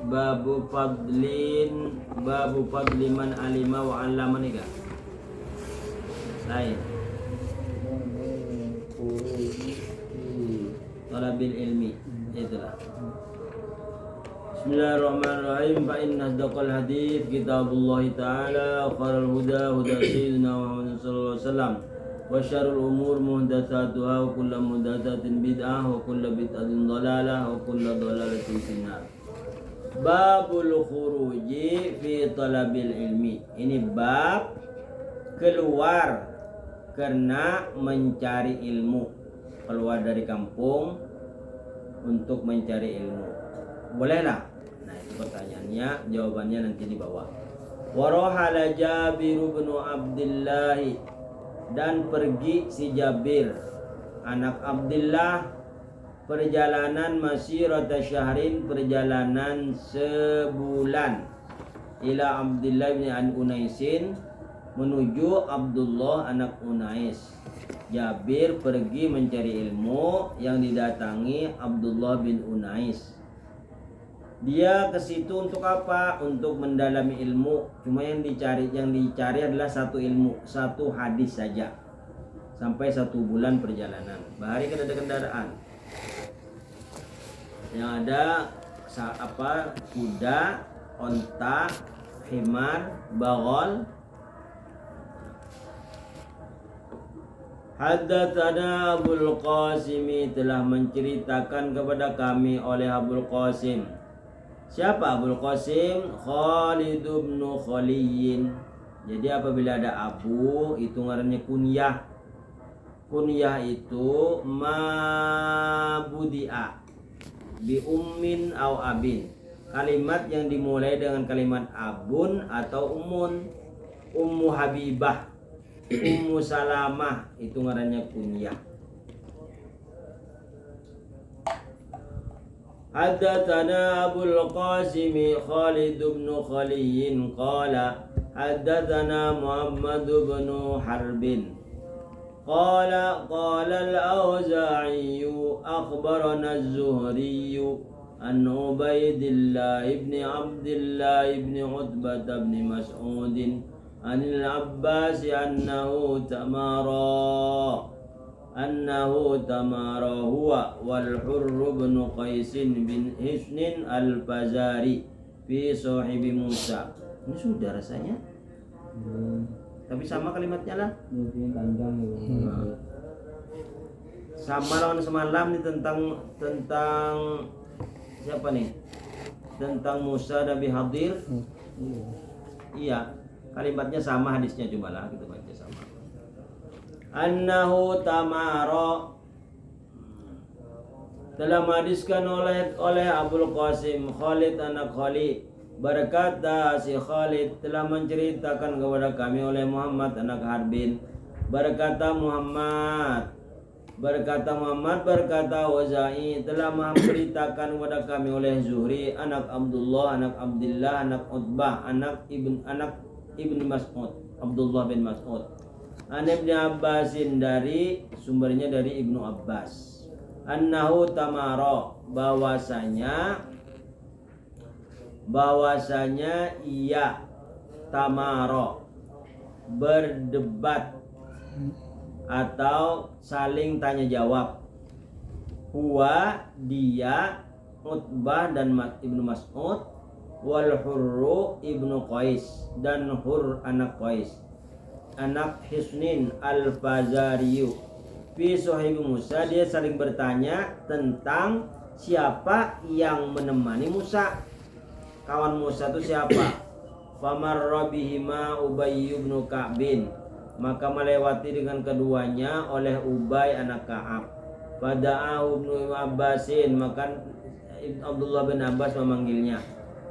babu fadli man alima wa 'allama nih kan. Lain. Talabil ilmi itulah. Bismillahirrahmanirrahim. Fa inna asdaqal hadits kitabullah ta'ala wa khairul huda huda sayyidina Muhammad sallallahu alaihi wasallam wa syarrul umur muhdatsatuha wa kullu muhdatsatin bid'ah wa kullu bid'atin dhalalah wa kullu dhalalatin finnar. Babul khuruji fi talabil ilmi. Ini bab keluar karena mencari ilmu, keluar dari kampung untuk mencari ilmu. Bolehlah? Nah, itu pertanyaannya, jawabannya nanti di bawah. Warahala Jabir bin Abdullah, dan pergi si Jabir anak Abdullah perjalanan masirata syahrin, perjalanan sebulan, ila Abdullah bin Unaisin, menuju Abdullah anak Unais. Jabir pergi mencari ilmu yang didatangi Abdullah bin Unais. Dia ke situ untuk apa? Untuk mendalami ilmu. Cuma yang dicari adalah satu ilmu, satu hadis saja. Sampai 1 bulan perjalanan. Bahari kan ada kendaraan. Yang ada kuda, onta, himar, bagol. Haddatsana Abul Qasim, telah menceritakan kepada kami oleh Abul Qasim. Siapa Abul Qasim? Khalid bin Khaliyin. Jadi apabila ada Abu, itu ngarannya kunyah. Kunyah itu mabudi'a bi ummin au abin. Kalimat yang dimulai dengan kalimat abun atau umun. Ummu Habibah, Ummu Salamah, itu ngarannya kunyah. Haddatsana Abul Qasim Khalid bin Khaliyin qala haddatsana Muhammad bin Harbin qala al-Auza'i akhbarana az-Zuhri an Ubaidillah ibn Abdullah ibn Utbah ibn Mas'ud an al-Abbas annahu tamara huwa wal Hurr bin Qais bin Hisnin al-Fazari fi sahibi Musa. Ini sudah rasanya. Tapi sama kalimatnya lah. Sama lawan semalam nih tentang siapa nih? Tentang Musa Nabi Hadir. Iya, kalimatnya sama, hadisnya cobalah kita baca sama. Annahu tamara, telah hadiskan oleh Abul Qasim Khalid anak Khalid, berkata si Khalid telah menceritakan kepada kami oleh Muhammad anak Harbin, berkata Muhammad berkata Auza'i telah memberitakan kepada kami oleh Zuhri anak Abdullah anak Abdullah anak Utbah anak Ibn Mas'ud, Abdullah bin Mas'ud, an Ibn Abbasin, dari sumbernya dari Ibnu Abbas, annahu tamara, bahwasanya ia tamara, berdebat atau saling tanya jawab, huwa, dia, Utbah dan Ibnu Mas'ud, wal Hurru ibnu Qais, dan Hur anak Qais, anak Hisnin al-Fazariyu, fi sahibi Musa, dia saling bertanya tentang siapa yang menemani Musa, kawan Musa itu siapa. Famarra bihima Ubay bin Ka'bin, maka melewati dengan keduanya oleh Ubay anak Ka'ab. Fada'ahu Ibnu Abbasin, maka Abdullah bin Abbas memanggilnya.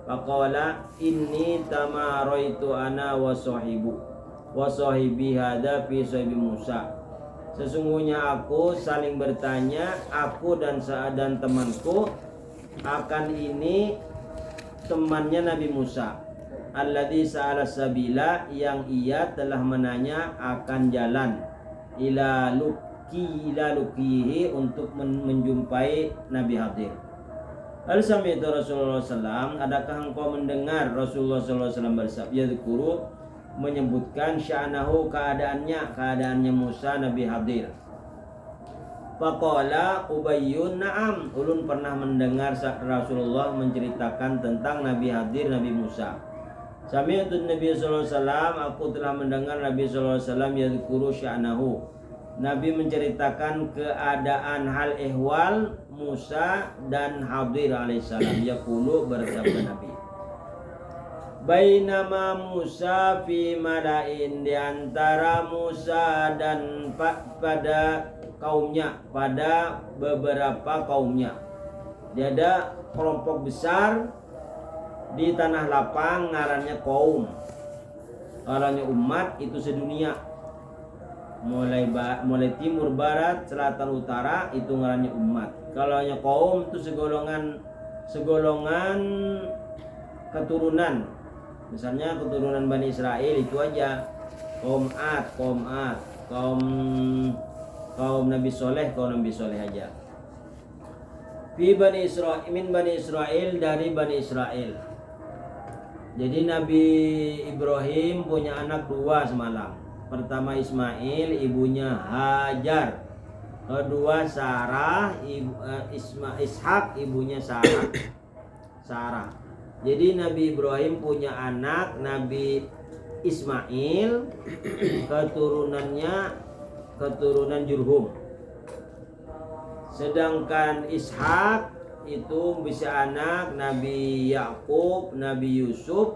Faqala inni tamaraitu ana wa sahibi hada fi sahibi Musa, sesungguhnya aku saling bertanya, aku dan temanku akan ini temannya Nabi Musa, alladzi sa'ala sabila, yang ia telah menanya akan jalan, ila lukihi, untuk menjumpai Nabi Hadir. Al-sami'tu Rasulullah SAW, adakah engkau mendengar Rasulullah SAW bersabda, yadhkuru, menyebutkan sya'nahu, keadaannya Musa Nabi Hadir. Faqala Ubayyun, na'am, ulun pernah mendengar Rasulullah menceritakan tentang Nabi Hadir, Nabi Musa. Sami'tu Nabi sallallahu alaihi wasallam, aku telah mendengar Nabi sallallahu alaihi wasallam yadhkuru sya'nahu. Nabi menceritakan keadaan hal ehwal Musa dan Hadir alaihissalam. Yaqulu, bersabda Nabi, bainama Musa fi malain, di antara Musa dan pada kaumnya, pada beberapa kaumnya. Dia ada kelompok besar di tanah lapang, ngarannya kaum. Ngarannya umat itu sedunia. Mulai timur, barat, selatan, utara, itu ngarannya umat. Kalau hanya kaum itu segolongan keturunan. Misalnya keturunan Bani Israel itu aja. Kaum Ad, kaum Nabi Soleh, aja. Fi Bani Israel, min Bani Israel, dari Bani Israel. Jadi Nabi Ibrahim punya anak 2 semalam. Pertama Ismail, ibunya Hajar. Kedua Sarah, Ishak, ibunya Sarah. Jadi Nabi Ibrahim punya anak Nabi Ismail, keturunan Jurhum. Sedangkan Ishak itu bisa anak Nabi Yakub, Nabi Yusuf,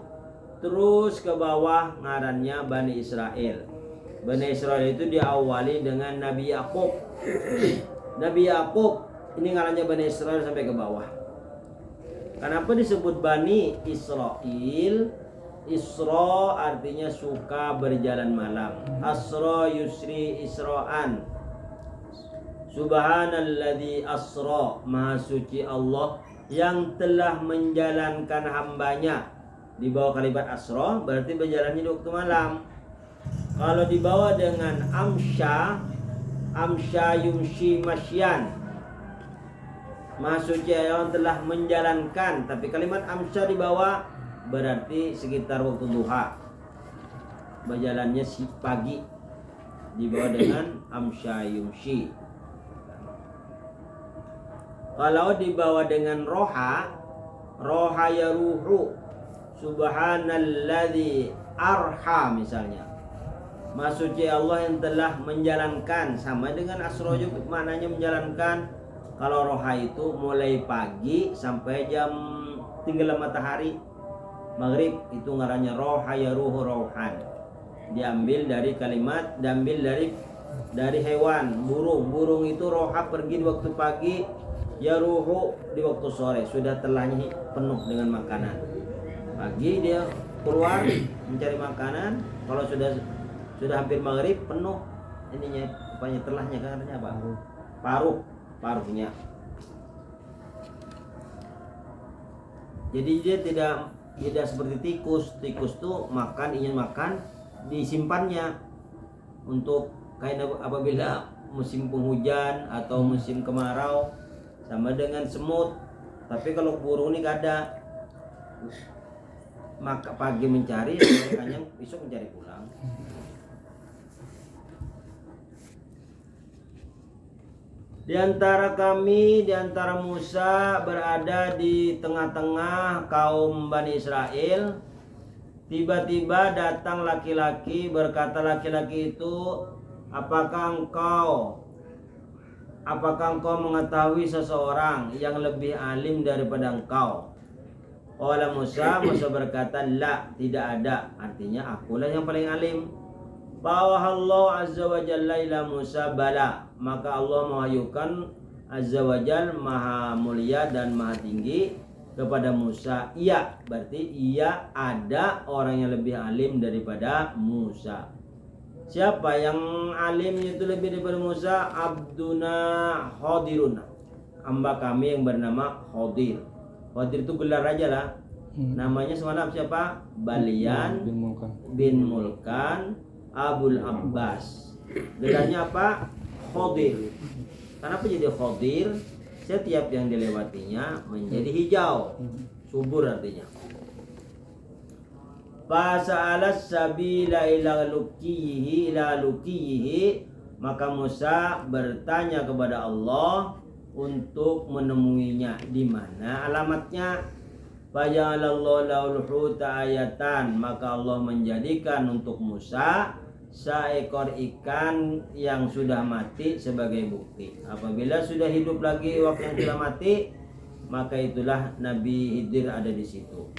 terus ke bawah ngarannya Bani Israel. Bani Israel itu diawali dengan Nabi Yakub. Nabi Yakub ini ngarannya Bani Israel sampai ke bawah. Kenapa disebut Bani Israel? Isra artinya suka berjalan malam. Asra yusri isra'an. Subhanalladzi asra, maha suci Allah yang telah menjalankan hambanya. Di bawah kalimat asra berarti berjalannya di waktu malam. Kalau dibawa dengan amsya yumshi masyan, maha suci Allah yang telah menjalankan. Tapi kalimat amsya dibawa berarti sekitar waktu duha, berjalannya si pagi, dibawa dengan amsya yumshi. Kalau dibawa dengan roha yaruhu, subhanalladzi arha misalnya, maha suci Allah yang telah menjalankan, sama dengan asro juga maknanya menjalankan. Kalau roha itu mulai pagi sampai jam tenggelam matahari maghrib, itu ngarannya roha yaruhu rohan. Diambil dari dari hewan, burung itu roha pergi di waktu pagi, yaruhu di waktu sore, sudah telahnya penuh dengan makanan. Pagi dia keluar mencari makanan, kalau sudah hampir maghrib penuh ininya, apanya, telahnya, katanya apa? Paruhnya. Jadi dia tidak seperti tikus. Tikus tuh ingin makan disimpannya untuk kayak apabila musim penghujan atau musim kemarau, sama dengan semut. Tapi kalau burung ini gak ada, maka pagi mencari, hanya besok mencari pulang. Di antara Musa berada di tengah-tengah kaum Bani Israel. Tiba-tiba datang laki-laki, berkata laki-laki itu, apakah engkau mengetahui seseorang yang lebih alim daripada engkau? Qala Musa berkata, la, tidak ada. Artinya akulah yang paling alim. Bawahallahu azza wa jalla ila Musa, bala, maka Allah mewahyukan azza wa jalla, maha mulia dan maha tinggi, kepada Musa, iya, berarti iya ada orang yang lebih alim daripada Musa. Siapa yang alimnya itu lebih daripada Musa? Abduna Khadirun, hamba kami yang bernama Khadir. Khadir itu gelar aja lah. Namanya semalam siapa? Balian bin Mulkan Abul Abbas. Gelarnya apa? Khadir. Kenapa jadi Khadir? setiap yang dilewatinya menjadi hijau, subur artinya. Fasa'alas sabila ila lukiyihi, maka Musa bertanya kepada Allah untuk menemuinya, di mana alamatnya. Faja'alallahu lahul huta ayatan, maka Allah menjadikan untuk Musa seekor ikan yang sudah mati sebagai bukti. Apabila sudah hidup lagi waktu yang sudah mati, maka itulah Nabi Khidir ada di situ.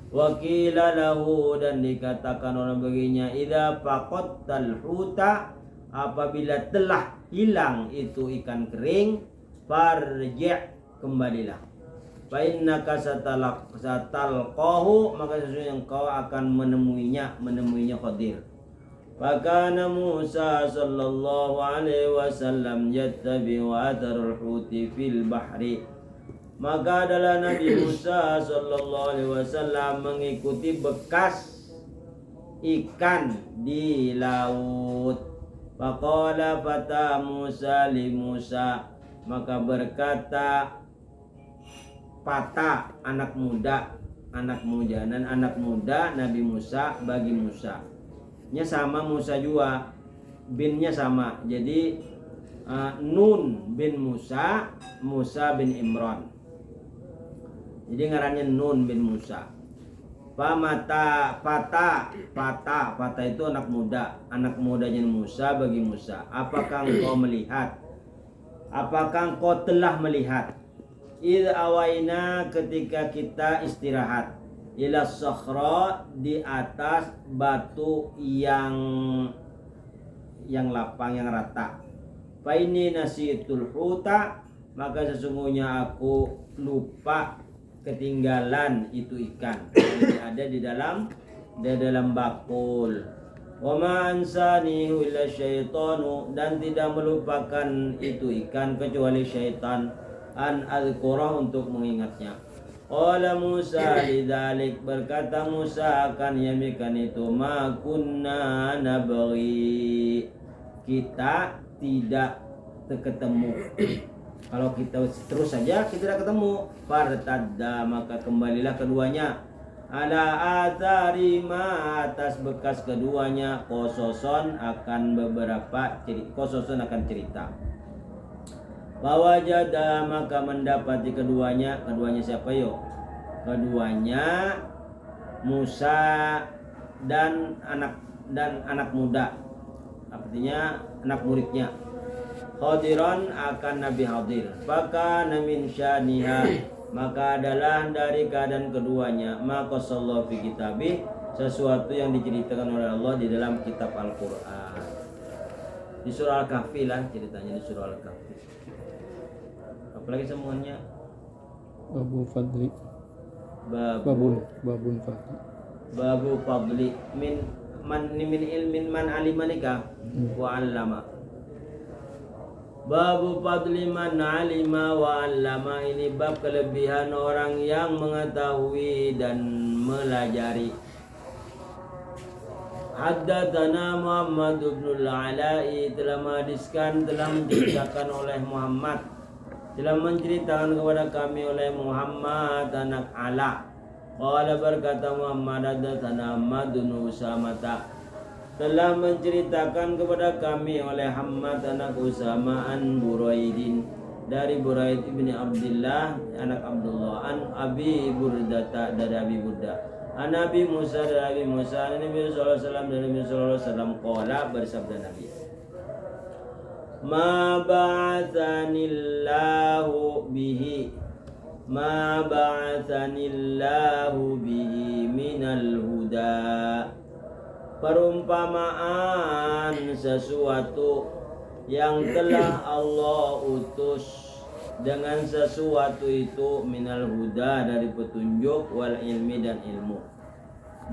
Wakila lahu, dan dikatakan orang baginya, idza faqadtal huta, apabila telah hilang itu ikan kering, farji', kembalilah. Fa innaka satalqahu, maka sesungguhnya engkau akan menemuinya Khidir. Fakana Musa sallallahu alaihi wasallam yattabi'u atharul huti fil bahri, maka adalah Nabi Musa sallallahu alaihi wasallam mengikuti bekas ikan di laut. Faqala fata Musa li Musa, maka berkata Fata, anak muda Nabi Musa bagi Musa. Nya sama Musa juga, binnya sama. Jadi Nun bin Musa, Musa bin Imran. Jadi ngarannya Nun bin Musa. Fata itu anak mudanya Musa bagi Musa. Apakah engkau melihat? Apakah engkau telah melihat? Idh awaina, ketika kita istirahat, ila sakhra, di atas batu yang lapang, yang rata. Fa inni nasitul huta, maka sesungguhnya aku lupa, ketinggalan itu ikan yang ada di dalam bakul. Wa ma ansanihu illa syaitanu, dan tidak melupakan itu ikan kecuali syaitan, an azkurah, untuk mengingatnya. Qala Musa lidzalik, berkata Musa akan yamikan itu, ma kunna nabghi, kita tidak ketemu. Kalau kita terus saja kita tidak ketemu. Fartadda, maka kembalilah keduanya, ala athari ma, atas bekas keduanya, kososon akan cerita. Wawajada, maka mendapati keduanya siapa yo? Keduanya Musa dan anak muda, artinya anak muridnya. Khadiran, akan Nabi Khidir. Fakana min syaniha, maka adalah dari keadaan keduanya, maka sallallahu fi kitabih, sesuatu yang diceritakan oleh Allah di dalam kitab Al-Qur'an. Di surah Al-Kahfi lah ceritanya, di surah Al-Kahfi. Apalagi semuanya Babu Fadli, Babu Fadli min ilmin man alimanika wa 'allama. Babu Fadli man alima wa 'allama, ini bab kelebihan orang yang mengetahui dan melajari. Haddatsana Muhammad bin al-Ala'i, telah menceritakan oleh Muhammad, telah menceritakan kepada kami oleh Muhammad anak Ala. Qala, berkata Muhammad, haddatsana Ahmad bin Usamah, telah menceritakan kepada kami oleh Hammad anak Usama an Buraidin, dari Buraid ibni Abdullah anak Abdullah, an Abi Burdata, dari Abi Burda, an Nabi Musa, dari Nabi Musa, Nabi sallallahu alaihi wasallam, dari Nabi sallallahu alaihi wasallam, qala, bersabda Nabi, ma ba'atsanillahu bihi minal huda, perumpamaan sesuatu yang telah Allah utus dengan sesuatu itu, minal huda, dari petunjuk, wal ilmi, dan ilmu.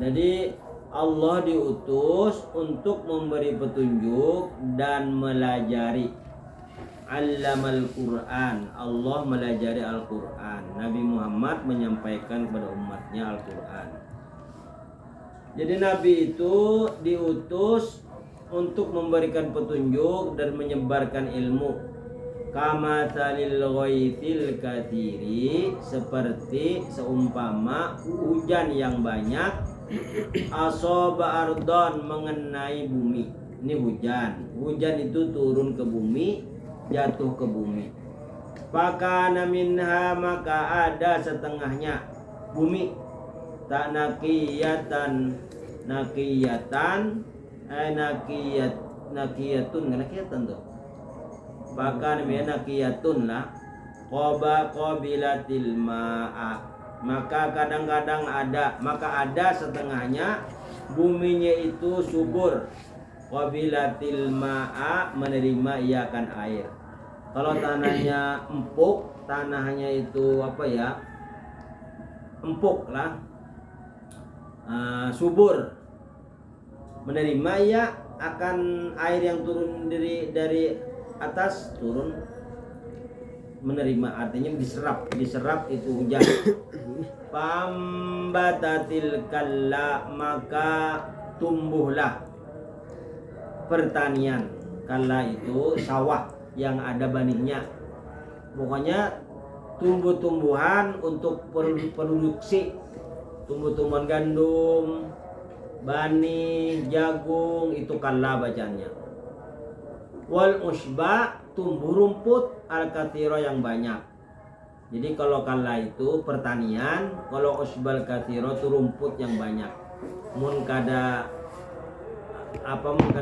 Jadi Allah diutus untuk memberi petunjuk dan melajari. Allamal Quran, Allah melajari Al-Quran. Nabi Muhammad menyampaikan kepada umatnya Al-Quran. Jadi Nabi itu diutus untuk memberikan petunjuk dan menyebarkan ilmu. kama talil ghaithil katsiri, seperti seumpama hujan yang banyak, asoba ardon, mengenai bumi. Ini hujan itu turun ke bumi, jatuh ke bumi. Fakana minha, maka ada setengahnya bumi, tak nakiyatan tuh. Bahkan nakiyatun lah, qabilatil ma'a, maka kadang-kadang ada setengahnya buminya itu subur, qabilatil ma'a, menerima ia akan air. Kalau tanahnya empuk, tanahnya itu empuk lah, subur, menerima ia akan air yang turun dari atas, turun menerima, artinya diserap itu hujan. Pambatatil kalla, maka tumbuhlah pertanian. Kalla itu sawah yang ada banihnya, pokoknya tumbuh-tumbuhan untuk produksi, tumbuh-tumbuhan gandum, bani, jagung, itu kalla bacanya. Wal usba, tumbuh rumput, al katsira, yang banyak. Jadi kalau kalla itu pertanian, kalau usbal katsira itu rumput yang banyak. Mun kada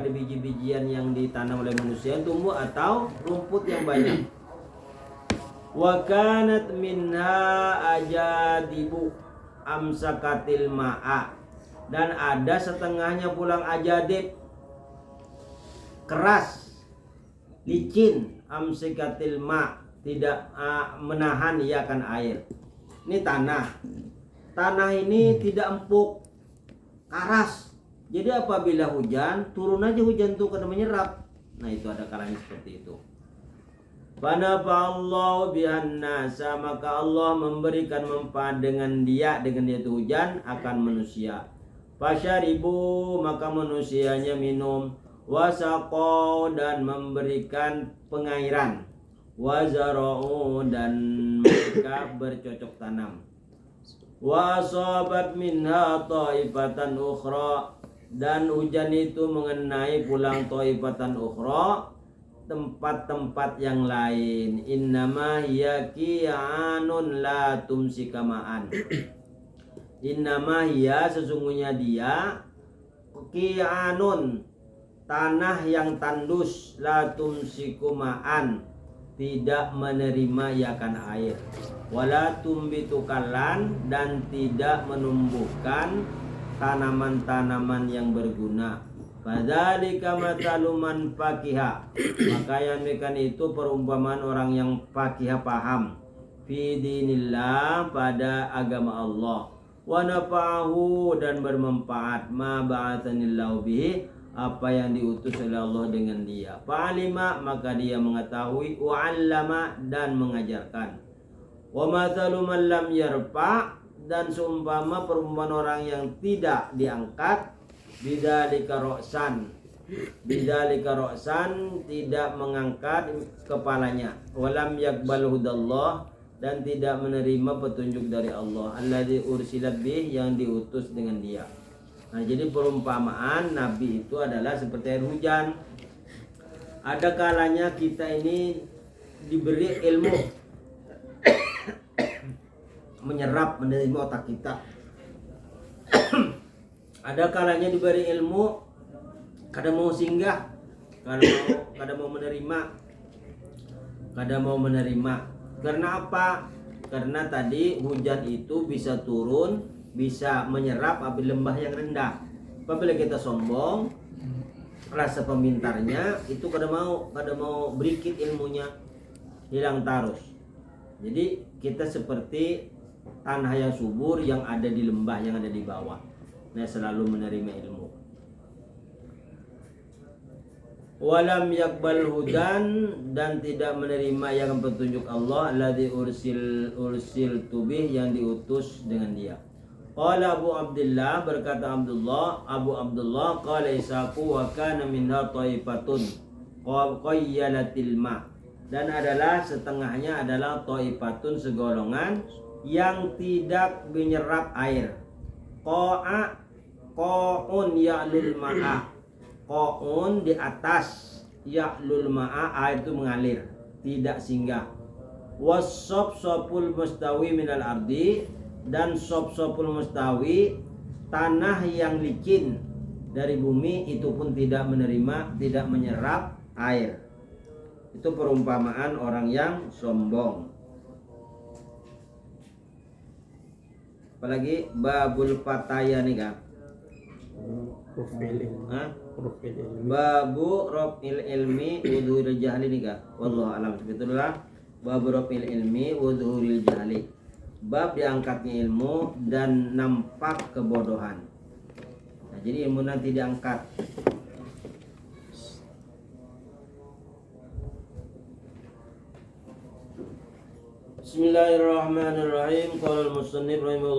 biji-bijian yang ditanam oleh manusia yang tumbuh, atau rumput yang banyak. Wa kanat minha ajadibu amsakatil ma'a, dan ada setengahnya pulang ajadib, keras, licin, amsikatil ma, tidak menahan ia akan air. Ini tanah ini tidak empuk, keras. Jadi apabila hujan, turun aja hujan tuh karena menyerap. Nah itu ada kalanya seperti itu. Fanafa'allahu bihan nasa, maka Allah memberikan manfaat dengan dia itu hujan akan manusia. Fasyaribu, maka manusianya minum. Wasaqo, dan memberikan pengairan. Wazara'u, dan mereka bercocok tanam. Wa asabat minha ta'ifatan ukhra, dan hujan itu mengenai pulang ta'ifatan ukhra, tempat-tempat yang lain. Innama hiya qi'anun la tumsika ma'an. Innama hiya, sesungguhnya dia, qi'anun, tanah yang tandus, la tumsiku ma'an, tidak menerima iakan air, wala tumbitu kallan, dan tidak menumbuhkan tanaman-tanaman yang berguna. Fadzalika matsaluman fakiha, maka yang demikian itu perumpamaan orang yang fakiha, paham, fi dinillah, pada agama Allah, wa nafa'ahu, dan bermanfaat, ma ba'atsanillahu bihi, apa yang diutus oleh Allah dengan dia. Fa'alima, maka dia mengetahui, wa'allama, dan mengajarkan. Wa matsalu man lam yarfa, dan seumpama perumpamaan orang yang tidak diangkat, bidzalika ra'san, tidak mengangkat kepalanya, walam yaqbal hudallah, dan tidak menerima petunjuk dari Allah, alladzi ursilat bih, yang diutus dengan dia. Nah, jadi perumpamaan Nabi itu adalah seperti air hujan. Ada kalanya kita ini diberi ilmu, menyerap, menerima otak kita. Ada kalanya diberi ilmu, kadang mau singgah, kadang mau menerima. Karena apa? Karena tadi hujan itu bisa turun, bisa menyerap apabila lembah yang rendah. Apabila kita sombong, rasa pemintarnya itu kada mau berikit ilmunya, hilang tarus. Jadi kita seperti tanah yang subur yang ada di lembah, yang ada di bawah. Nah, selalu menerima ilmu. Walam yakbal hudan, dan tidak menerima yang petunjuk Allah, alladzi ursil tubih, yang diutus dengan dia. Qala Abu Abdullah, berkata Abu Abdullah, qala Isaku wa kana minha taifatun qayyalatil ma, Dan adalah setengahnya adalah toifatun segolongan yang tidak menyerap air. Qo'un ya'lul ma'a. Qo'un di atas, ya'lul ma'a, air itu mengalir, tidak singgah. Wassop-sopul mustawi minal ardi, dan sop-sopul mustawi, tanah yang licin dari bumi, itu pun tidak menerima, tidak menyerap air. Itu perumpamaan orang yang sombong. Apalagi babul fataya nih kak. Profil ilmi. Hah? Profil ilmi. Babu rofil ilmi wudhuril jahli nih kak. Wallahu alam. Sebetulnya babu rofil ilmi wudhuril jahli. Bab diangkatnya ilmu dan nampak kebodohan. Nah, jadi ilmu nanti diangkat. Bismillahirrahmanirrahim. Qala al-musannif rahimahullah